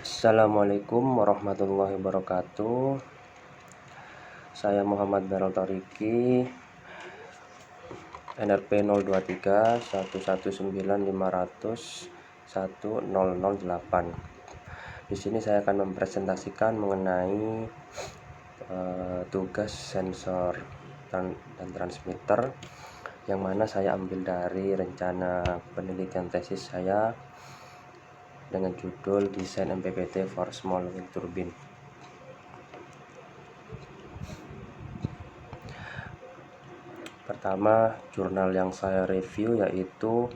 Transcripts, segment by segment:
Assalamualaikum warahmatullahi wabarakatuh. Saya Muhammad Baral Toriki, NRP 023 119 500 1008. Di sini saya akan mempresentasikan mengenai tugas sensor dan transmitter yang mana saya ambil dari rencana penelitian tesis saya dengan judul Desain MPPT for Small Wind Turbine. Pertama, jurnal yang saya review yaitu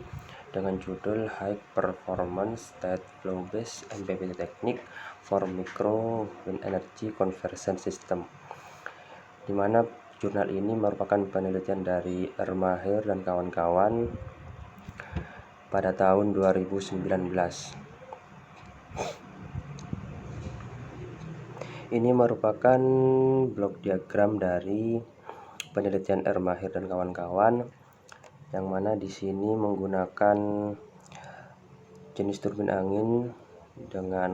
dengan judul High Performance State Flow Based MPPT Technique for Micro Wind Energy Conversion System, di mana jurnal ini merupakan penelitian dari Ermaher dan kawan-kawan pada tahun 2019. Ini merupakan blok diagram dari penelitian Ermaher dan kawan-kawan, yang mana di sini menggunakan jenis turbin angin dengan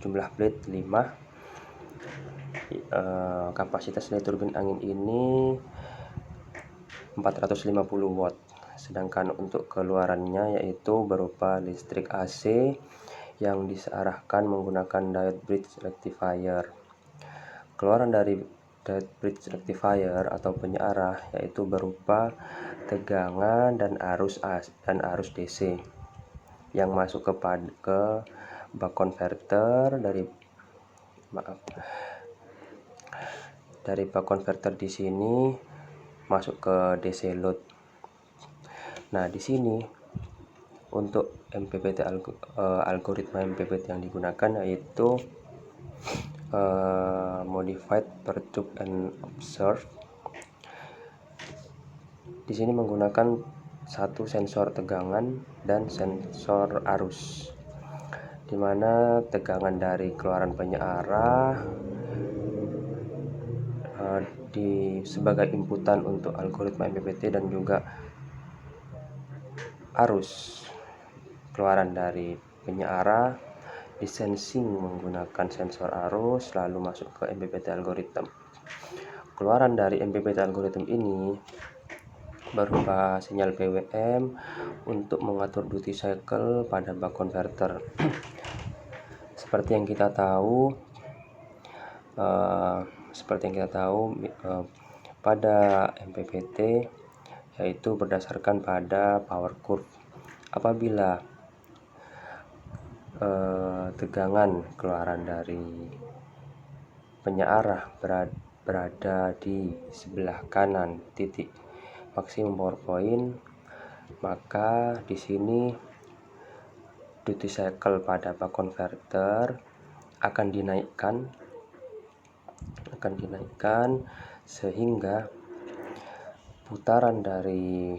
jumlah blade 5. Kapasitas dari turbin angin ini 450 watt, sedangkan untuk keluarannya yaitu berupa listrik AC yang disearahkan menggunakan diode bridge rectifier. Keluaran dari diode bridge rectifier atau penyearah yaitu berupa tegangan dan arus DC yang masuk ke buck converter dari buck converter di sini masuk ke DC load. Nah, di sini untuk MPPT algoritma MPPT yang digunakan yaitu Modified Perturb and Observe. Di sini menggunakan satu sensor tegangan dan sensor arus, di mana tegangan dari keluaran penyearah sebagai inputan untuk algoritma MPPT, dan juga arus keluaran dari penyearah disensing menggunakan sensor arus lalu masuk ke MPPT algorithm. Keluaran dari MPPT algorithm ini berupa sinyal PWM untuk mengatur duty cycle pada buck converter. Seperti yang kita tahu, pada MPPT yaitu berdasarkan pada power curve. Apabila tegangan keluaran dari penyearah berada di sebelah kanan titik maksimum power point, maka di sini duty cycle pada buck converter akan dinaikkan sehingga putaran dari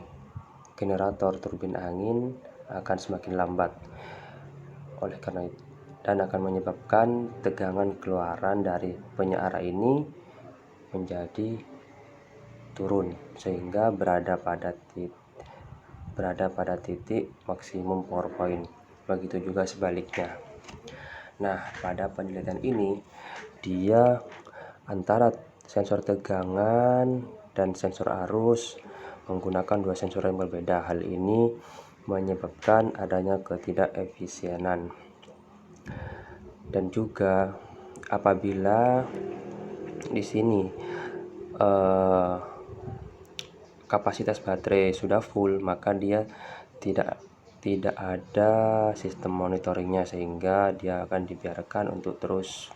generator turbin angin akan semakin lambat. Oleh karena itu, dan akan menyebabkan tegangan keluaran dari penyearah ini menjadi turun sehingga berada pada titik maksimum power point. Begitu juga sebaliknya. Nah, pada penelitian ini dia antara sensor tegangan dan sensor arus menggunakan dua sensor yang berbeda. Hal ini menyebabkan adanya ketidakefisienan. Dan juga apabila di sini kapasitas baterai sudah full, maka dia tidak ada sistem monitoringnya, sehingga dia akan dibiarkan untuk terus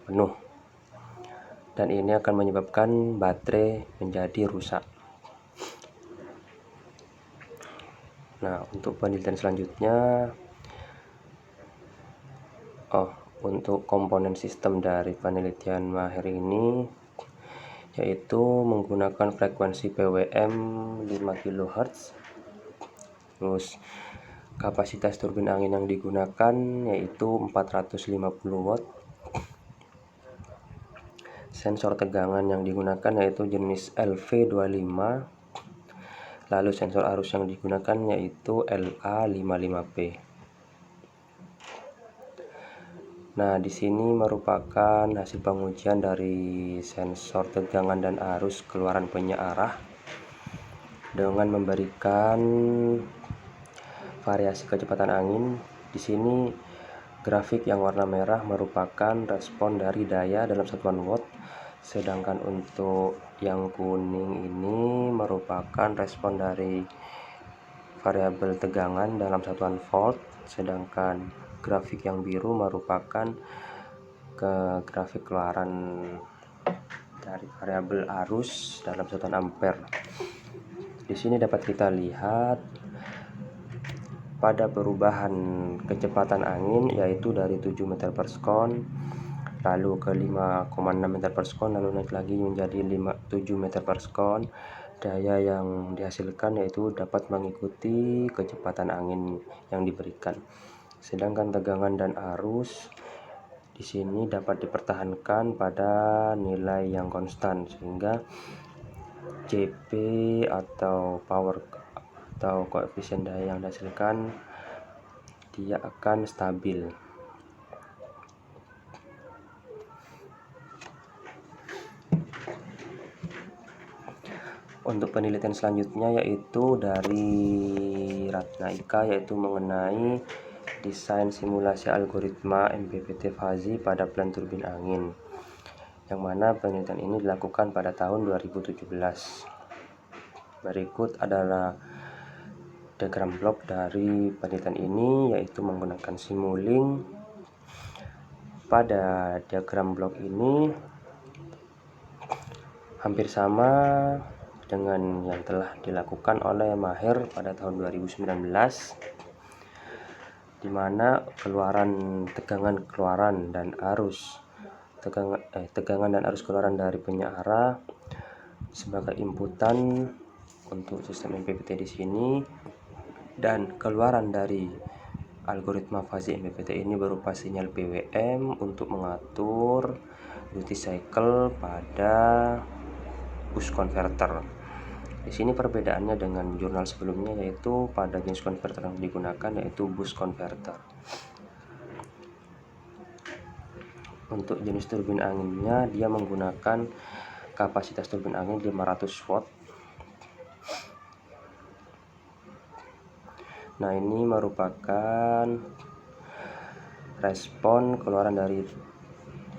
penuh, dan ini akan menyebabkan baterai menjadi rusak. Nah, untuk penelitian selanjutnya, untuk komponen sistem dari penelitian Maher ini yaitu menggunakan frekuensi PWM 5 kHz. Terus kapasitas turbin angin yang digunakan yaitu 450 watt. Sensor tegangan yang digunakan yaitu jenis LV25. Lalu sensor arus yang digunakan yaitu LA55P. Nah, di sini merupakan hasil pengujian dari sensor tegangan dan arus keluaran penyearah dengan memberikan variasi kecepatan angin. Di sini grafik yang warna merah merupakan respon dari daya dalam satuan watt, sedangkan untuk yang kuning ini merupakan respon dari variabel tegangan dalam satuan volt, sedangkan grafik yang biru merupakan grafik keluaran dari variabel arus dalam satuan ampere. Di sini dapat kita lihat pada perubahan kecepatan angin, yaitu dari 7 meter per sekon lalu ke 5,6 meter per sekon, lalu naik lagi menjadi 7 meter per sekon. Daya yang dihasilkan yaitu dapat mengikuti kecepatan angin yang diberikan. Sedangkan tegangan dan arus di sini dapat dipertahankan pada nilai yang konstan, sehingga CP atau power atau koefisien daya yang dihasilkan dia akan stabil. Untuk penelitian selanjutnya yaitu dari Ratna Ika, yaitu mengenai desain simulasi algoritma MPPT fuzzy pada plan turbin angin, yang mana penelitian ini dilakukan pada tahun 2017. Berikut adalah diagram blok dari penelitian ini, yaitu menggunakan Simulink. Pada diagram blok ini hampir sama dengan yang telah dilakukan oleh Maher pada tahun 2019, di mana tegangan keluaran dan arus keluaran dari penyearah sebagai inputan untuk sistem MPPT di sini, dan keluaran dari algoritma fuzzy MPPT ini berupa sinyal PWM untuk mengatur duty cycle pada boost converter. Di sini perbedaannya dengan jurnal sebelumnya, yaitu pada jenis konverter yang digunakan yaitu boost converter. Untuk jenis turbin anginnya, dia menggunakan kapasitas turbin angin 500 watt. Nah, ini merupakan respon keluaran dari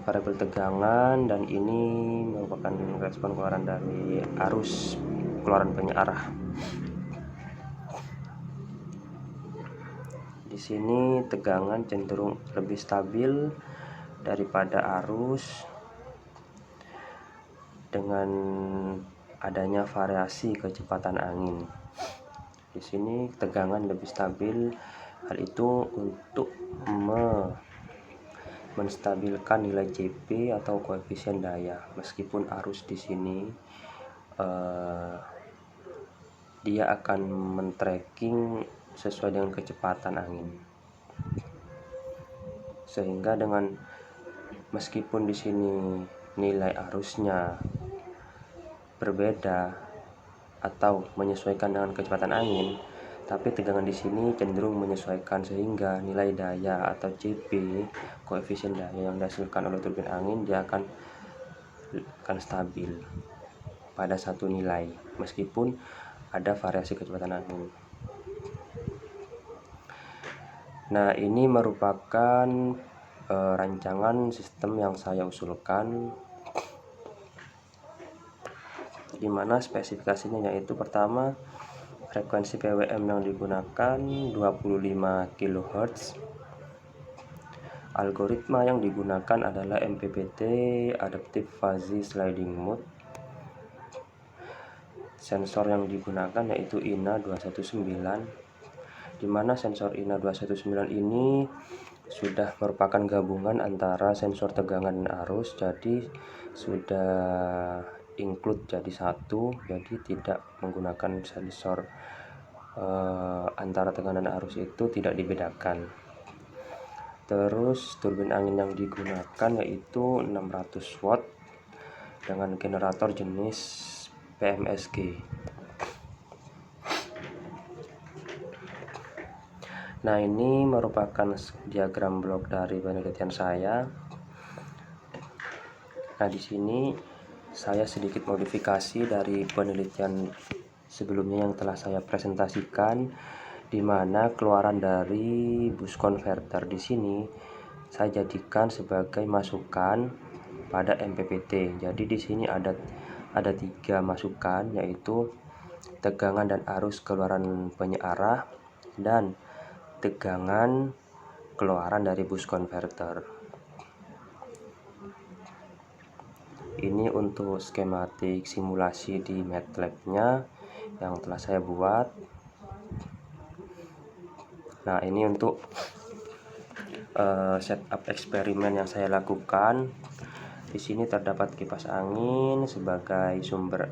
variabel tegangan, dan ini merupakan respon keluaran dari arus keluaran penyearah. Di sini tegangan cenderung lebih stabil daripada arus dengan adanya variasi kecepatan angin. Di sini tegangan lebih stabil, hal itu untuk menstabilkan nilai CP atau koefisien daya. Meskipun arus di sini dia akan men-tracking sesuai dengan kecepatan angin, sehingga meskipun di sini nilai arusnya berbeda atau menyesuaikan dengan kecepatan angin, tapi tegangan di sini cenderung menyesuaikan, sehingga nilai daya atau CP, koefisien daya yang dihasilkan oleh turbin angin, dia akan stabil pada satu nilai meskipun ada variasi kecepatan angin. Nah, ini merupakan rancangan sistem yang saya usulkan, di mana spesifikasinya yaitu pertama, frekuensi PWM yang digunakan 25 kHz. Algoritma yang digunakan adalah MPPT Adaptive Fuzzy Sliding Mode. Sensor yang digunakan yaitu INA219, di mana sensor INA219 ini sudah merupakan gabungan antara sensor tegangan dan arus, jadi sudah include jadi satu, jadi tidak menggunakan sensor antara tegangan dan arus itu tidak dibedakan. Terus turbin angin yang digunakan yaitu 600 watt dengan generator jenis PMSG. Nah, ini merupakan diagram blok dari penelitian saya. Nah, di sini saya sedikit modifikasi dari penelitian sebelumnya yang telah saya presentasikan, di mana keluaran dari bus converter di sini saya jadikan sebagai masukan pada MPPT. Jadi di sini ada 3 masukan, yaitu tegangan dan arus keluaran penyearah dan tegangan keluaran dari bus converter. Ini untuk skematik simulasi di MATLAB-nya yang telah saya buat. Nah, ini untuk setup eksperimen yang saya lakukan. Di sini terdapat kipas angin sebagai sumber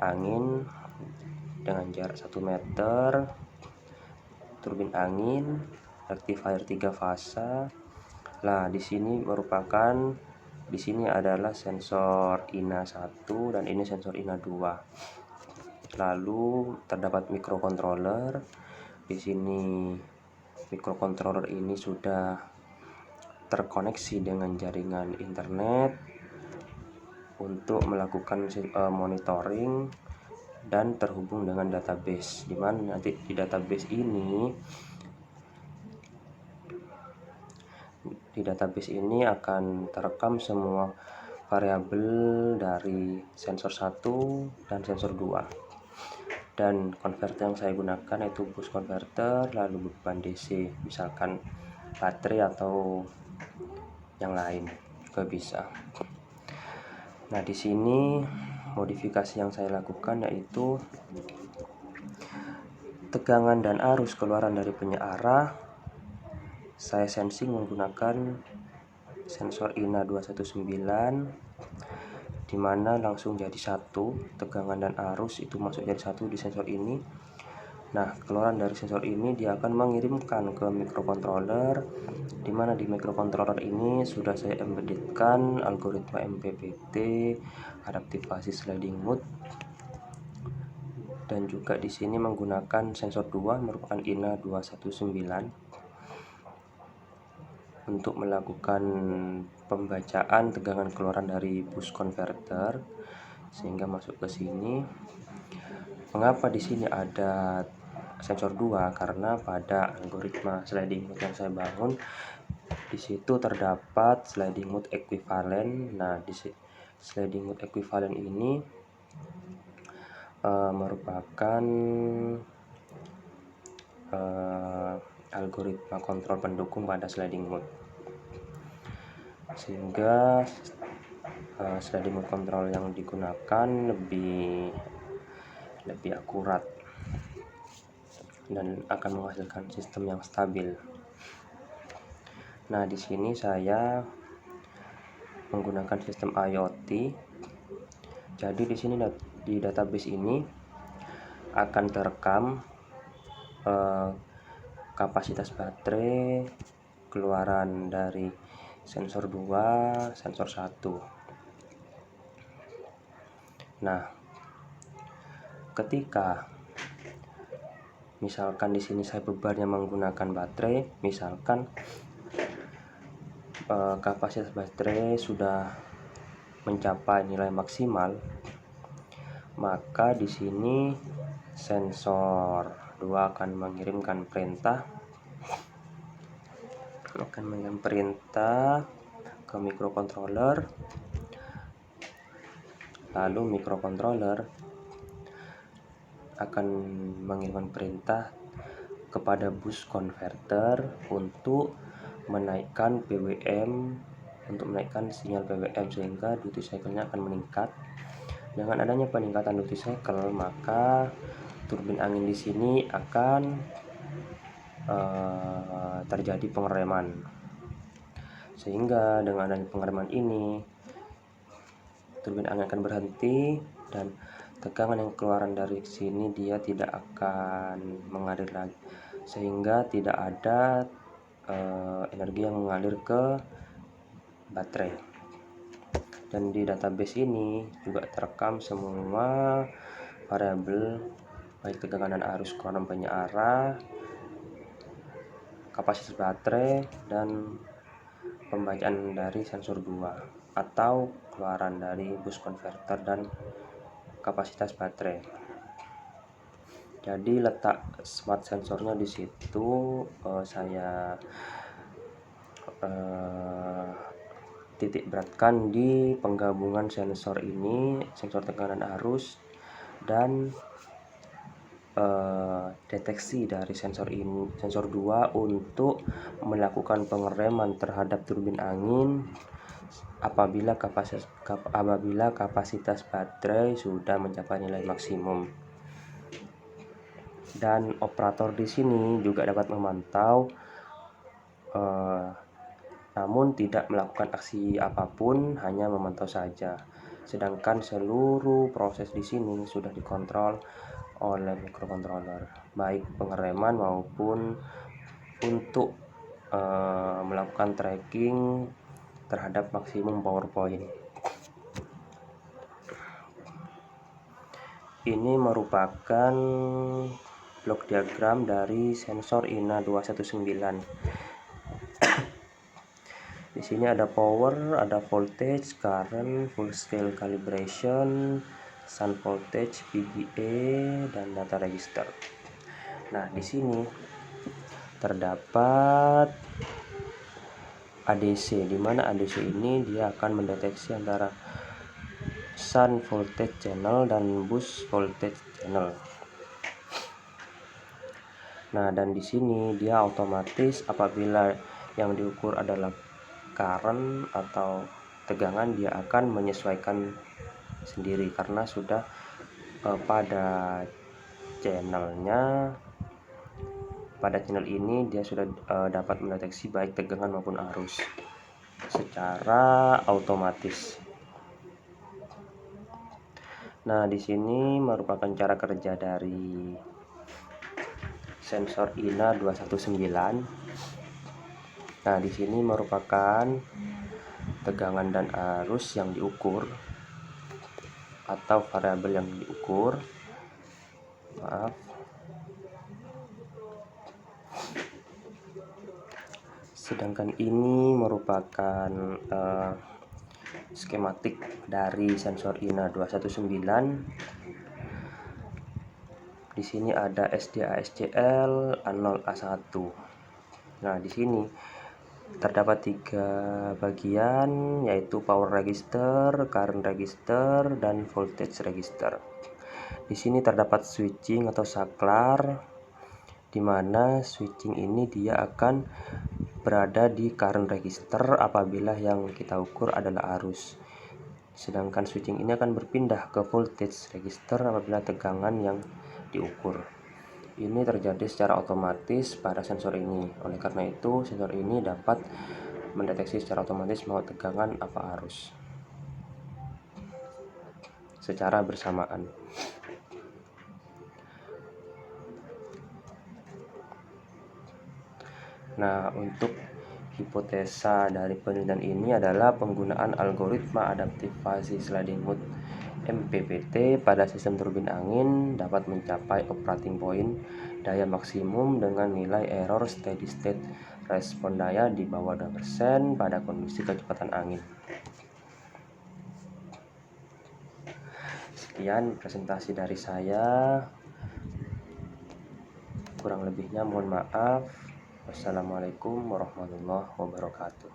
angin dengan jarak 1 meter, turbin angin, rectifier 3 fasa. Nah, di sini adalah sensor INA 1 dan ini sensor INA 2. Lalu terdapat microcontroller. Di sini microcontroller ini sudah terkoneksi dengan jaringan internet untuk melakukan monitoring dan terhubung dengan database, di mana nanti di database ini akan terekam semua variabel dari sensor 1 dan sensor 2. Dan konverter yang saya gunakan yaitu bus converter, lalu beban DC, misalkan baterai atau yang lain juga bisa. Nah, di sini modifikasi yang saya lakukan yaitu tegangan dan arus keluaran dari penyearah saya sensing menggunakan sensor INA 219, di mana langsung jadi satu, tegangan dan arus itu masuk jadi satu di sensor ini. Nah, keluaran dari sensor ini dia akan mengirimkan ke microcontroller, di mana di microcontroller ini sudah saya embeddedkan algoritma MPPT, adaptivasi sliding mode, dan juga di sini menggunakan sensor 2 merupakan INA 219 untuk melakukan pembacaan tegangan keluaran dari bus converter sehingga masuk ke sini. Mengapa di sini ada sensor 2? Karena pada algoritma sliding mode yang saya bangun di situ terdapat sliding mode equivalent. Nah, di sliding mode equivalent ini merupakan algoritma kontrol pendukung pada sliding mode, sehingga sliding mode kontrol yang digunakan lebih akurat dan akan menghasilkan sistem yang stabil. Nah, di sini saya menggunakan sistem IoT. Jadi di sini di database ini akan terekam kapasitas baterai, keluaran dari sensor 2, sensor 1. Nah, ketika misalkan di sini saya bebannya menggunakan baterai, misalkan kapasitas baterai sudah mencapai nilai maksimal, maka di sini sensor 2 akan mengirimkan perintah ke microcontroller, lalu microcontroller akan mengirimkan perintah kepada bus converter untuk menaikkan PWM, untuk menaikkan sinyal PWM sehingga duty cycle-nya akan meningkat. Dengan adanya peningkatan duty cycle, maka turbin angin di sini akan terjadi pengereman, sehingga dengan adanya pengereman ini turbin angin akan berhenti dan tegangan yang keluaran dari sini dia tidak akan mengalir lagi, sehingga tidak ada energi yang mengalir ke baterai. Dan di database ini juga terekam semua variabel baik tegangan dan arus keluaran penyearah kapasitas baterai, dan pembacaan dari sensor 2 atau keluaran dari boost converter dan kapasitas baterai. Jadi letak smart sensornya di situ saya titik beratkan di penggabungan sensor ini, sensor tekanan arus dan deteksi dari sensor 2 untuk melakukan pengereman terhadap turbin angin apabila kapasitas baterai sudah mencapai nilai maksimum. Dan operator di sini juga dapat memantau namun tidak melakukan aksi apapun, hanya memantau saja. Sedangkan seluruh proses di sini sudah dikontrol oleh microcontroller, baik pengereman maupun untuk melakukan tracking terhadap maksimum power point. Ini merupakan blok diagram dari sensor INA 219. Di sini ada power, ada voltage, current, full scale calibration, sun voltage, VGA, dan data register. Nah, di sini terdapat ADC, di mana ADC ini dia akan mendeteksi antara sun voltage channel dan boost voltage channel. Nah, dan di sini dia otomatis apabila yang diukur adalah current atau tegangan, dia akan menyesuaikan sendiri karena sudah pada channel ini dia sudah dapat mendeteksi baik tegangan maupun arus secara otomatis. Nah, di sini merupakan cara kerja dari sensor INA 219. Nah, di sini merupakan tegangan dan arus yang diukur atau variabel yang diukur. Maaf. Sedangkan ini merupakan skematik dari sensor INA 219. Di sini ada SDA-SCL A0A1. Nah, di sini terdapat 3 bagian, yaitu power register, current register, dan voltage register. Di sini terdapat switching atau saklar, di mana switching ini dia akan berada di current register apabila yang kita ukur adalah arus. Sedangkan switching ini akan berpindah ke voltage register apabila tegangan yang diukur. Ini terjadi secara otomatis pada sensor ini. Oleh karena itu, sensor ini dapat mendeteksi secara otomatis mau tegangan apa arus secara bersamaan. Nah, untuk hipotesa dari penelitian ini adalah penggunaan algoritma adaptive fuzzy sliding mode MPPT pada sistem turbin angin dapat mencapai operating point daya maksimum dengan nilai error steady state respon daya di bawah 2% pada kondisi kecepatan angin. Sekian presentasi dari saya. Kurang lebihnya mohon maaf. Wassalamualaikum warahmatullahi wabarakatuh.